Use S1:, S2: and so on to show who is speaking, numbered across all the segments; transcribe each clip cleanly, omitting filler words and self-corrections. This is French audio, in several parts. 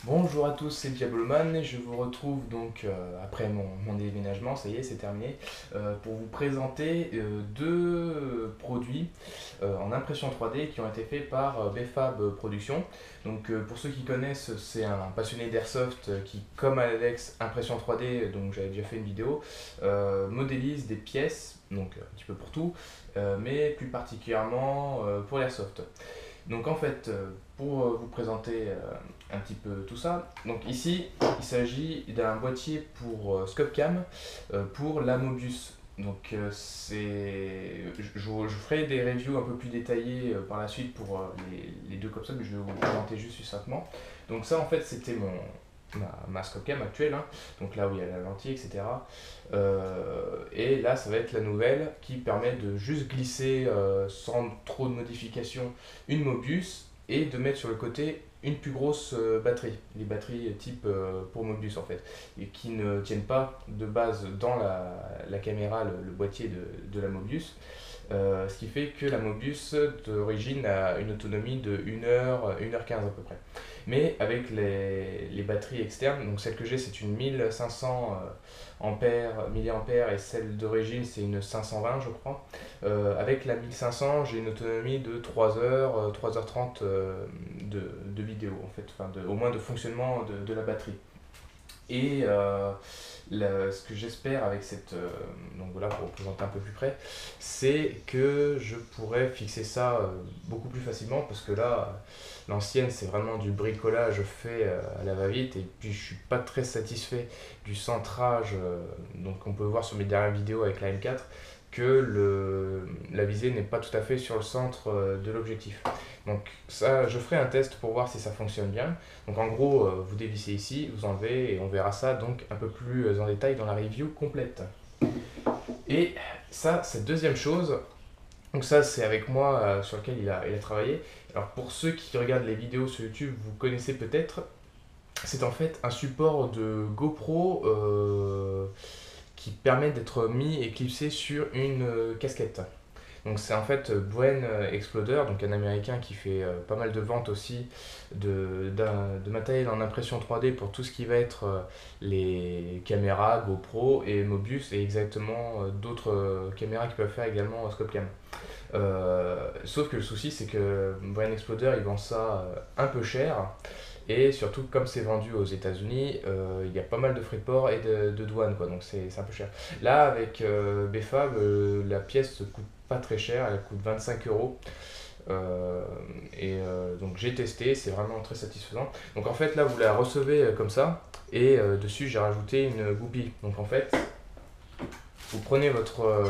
S1: Bonjour à tous, c'est Diabloman et je vous retrouve donc après mon déménagement, ça y est, c'est terminé, pour vous présenter deux produits en impression 3D qui ont été faits par Bfab Productions. Donc pour ceux qui connaissent, c'est un passionné d'airsoft qui, comme Alex Impression 3D, donc j'avais déjà fait une vidéo, modélise des pièces, donc un petit peu pour tout, mais plus particulièrement pour l'airsoft. Donc en fait, pour vous présenter un petit peu tout ça, donc ici il s'agit d'un boîtier pour Scopcam pour la Mobius. Donc je ferai des reviews un peu plus détaillées par la suite pour les deux comme ça, mais je vais vous présenter juste succinctement. Donc ça en fait c'était ma Scopcam actuelle, hein, donc là où il y a la lentille, etc. Et là, ça va être la nouvelle qui permet de juste glisser sans trop de modifications une Mobius et de mettre sur le côté une plus grosse batterie, les batteries type pour Mobius en fait, et qui ne tiennent pas de base dans la caméra, le boîtier de la Mobius. Ce qui fait que la Mobius d'origine a une autonomie de 1 heure, 1 h 15 à peu près. Mais avec les batteries externes, donc celle que j'ai c'est une 1500 milliampères et celle d'origine c'est une 520 je crois. Avec la 1500 j'ai une autonomie de 3 heures, 3h30 de vidéo en fait, enfin au moins de fonctionnement de la batterie. Et ce que j'espère avec cette. Donc voilà, pour vous présenter un peu plus près, c'est que je pourrais fixer ça beaucoup plus facilement parce que là, l'ancienne, c'est vraiment du bricolage fait à la va-vite et puis je suis pas très satisfait du centrage, donc on peut voir sur mes dernières vidéos avec la M4 que la visée n'est pas tout à fait sur le centre de l'objectif. Donc ça, je ferai un test pour voir si ça fonctionne bien. Donc en gros, vous dévissez ici, vous enlevez et on verra ça donc un peu plus en détail dans la review complète. Et ça, cette deuxième chose, donc ça c'est avec moi sur lequel il a travaillé. Alors pour ceux qui regardent les vidéos sur YouTube, vous connaissez peut-être, c'est en fait un support de GoPro qui permet d'être mis et clipsé sur une casquette. Donc c'est en fait Brain Exploder, donc un américain qui fait pas mal de ventes aussi de matériel en impression 3D pour tout ce qui va être les caméras GoPro et Mobius et exactement d'autres caméras qui peuvent faire également Scopecam. Sauf que le souci c'est que Brain Exploder il vend ça un peu cher et surtout comme c'est vendu aux États-Unis, il y a pas mal de frais de port et de douane quoi, donc c'est un peu cher. Là avec Bfab, la pièce coûte pas très cher, elle coûte 25 euros. Donc j'ai testé, c'est vraiment très satisfaisant. Donc en fait là vous la recevez comme ça et dessus j'ai rajouté une goupille. Donc en fait vous prenez votre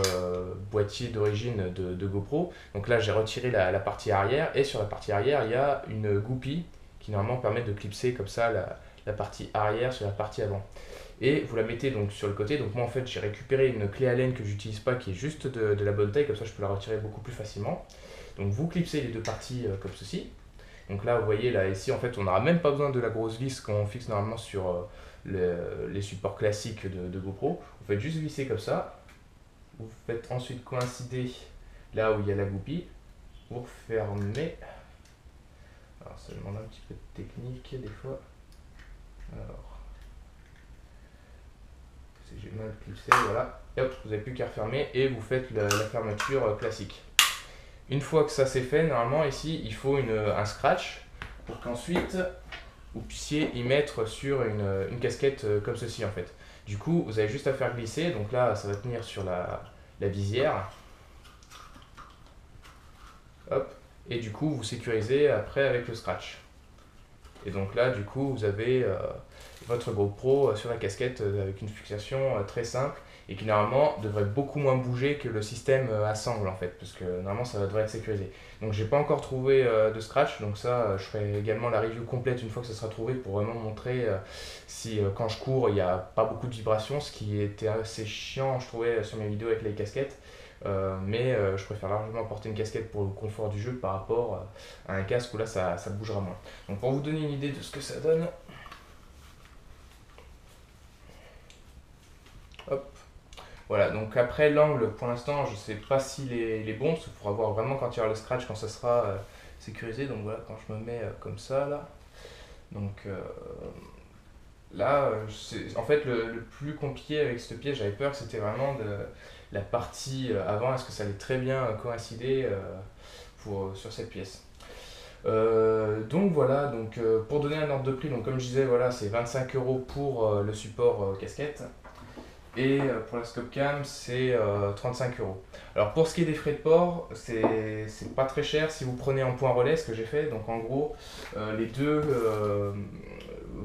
S1: boîtier d'origine de GoPro. Donc là j'ai retiré la partie arrière et sur la partie arrière il y a une goupille qui normalement permet de clipser comme ça la partie arrière sur la partie avant. Et vous la mettez donc sur le côté. Donc moi en fait j'ai récupéré une clé Allen que j'utilise pas qui est juste de la bonne taille, comme ça je peux la retirer beaucoup plus facilement. Donc vous clipsez les deux parties comme ceci. Donc là vous voyez là ici en fait on n'aura même pas besoin de la grosse vis qu'on fixe normalement sur les supports classiques de GoPro. Vous faites juste visser comme ça. Vous faites ensuite coïncider là où il y a la goupille. Vous refermez. Alors ça demande un petit peu de technique des fois. Alors si j'ai mal clipsé, voilà. Et hop, vous n'avez plus qu'à refermer et vous faites la fermeture classique. Une fois que ça c'est fait, normalement ici il faut un scratch pour qu'ensuite vous puissiez y mettre sur une casquette comme ceci en fait. Du coup, vous avez juste à faire glisser, donc là ça va tenir sur la visière. Hop, et du coup vous sécurisez après avec le scratch. Et donc là, du coup, vous avez votre GoPro sur la casquette avec une fixation très simple et qui normalement devrait beaucoup moins bouger que le système à sangle en fait, parce que normalement ça devrait être sécurisé. Donc j'ai pas encore trouvé de scratch, donc ça je ferai également la review complète une fois que ça sera trouvé pour vraiment montrer si quand je cours il n'y a pas beaucoup de vibrations, ce qui était assez chiant je trouvais sur mes vidéos avec les casquettes. Mais je préfère largement porter une casquette pour le confort du jeu par rapport à un casque où là ça bougera moins. Donc pour vous donner une idée de ce que ça donne, hop, voilà, donc après l'angle pour l'instant je sais pas s'il est bon, parce qu'il faudra voir vraiment quand il y aura le scratch, quand ça sera sécurisé, donc voilà, quand je me mets comme ça là, Donc là, en fait, le plus compliqué avec cette pièce, j'avais peur que c'était vraiment de la partie avant, est-ce que ça allait très bien coïncider sur cette pièce. Donc voilà, pour donner un ordre de prix, donc comme je disais, voilà, c'est 25 euros pour le support casquette. Et pour la Scopecam, c'est 35 euros. Alors pour ce qui est des frais de port, c'est pas très cher si vous prenez en point relais, ce que j'ai fait. Donc en gros, les deux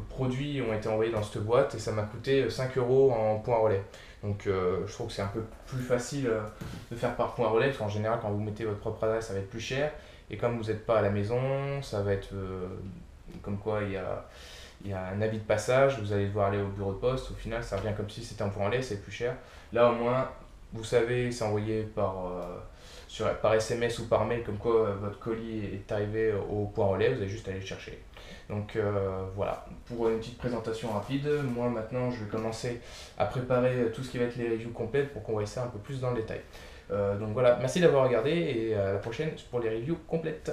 S1: produits ont été envoyés dans cette boîte et ça m'a coûté 5 euros en point relais. Donc je trouve que c'est un peu plus facile de faire par point relais, parce qu'en général quand vous mettez votre propre adresse ça va être plus cher. Et comme vous n'êtes pas à la maison, ça va être comme quoi il y a un avis de passage, vous allez devoir aller au bureau de poste, au final ça revient comme si c'était un point relais, c'est plus cher. Là au moins, vous savez, c'est envoyé par SMS ou par mail, comme quoi votre colis est arrivé au point relais, vous avez juste à aller le chercher. Donc voilà, pour une petite présentation rapide, moi maintenant je vais commencer à préparer tout ce qui va être les reviews complètes pour qu'on voit ça un peu plus dans le détail. Donc voilà, merci d'avoir regardé et à la prochaine pour les reviews complètes.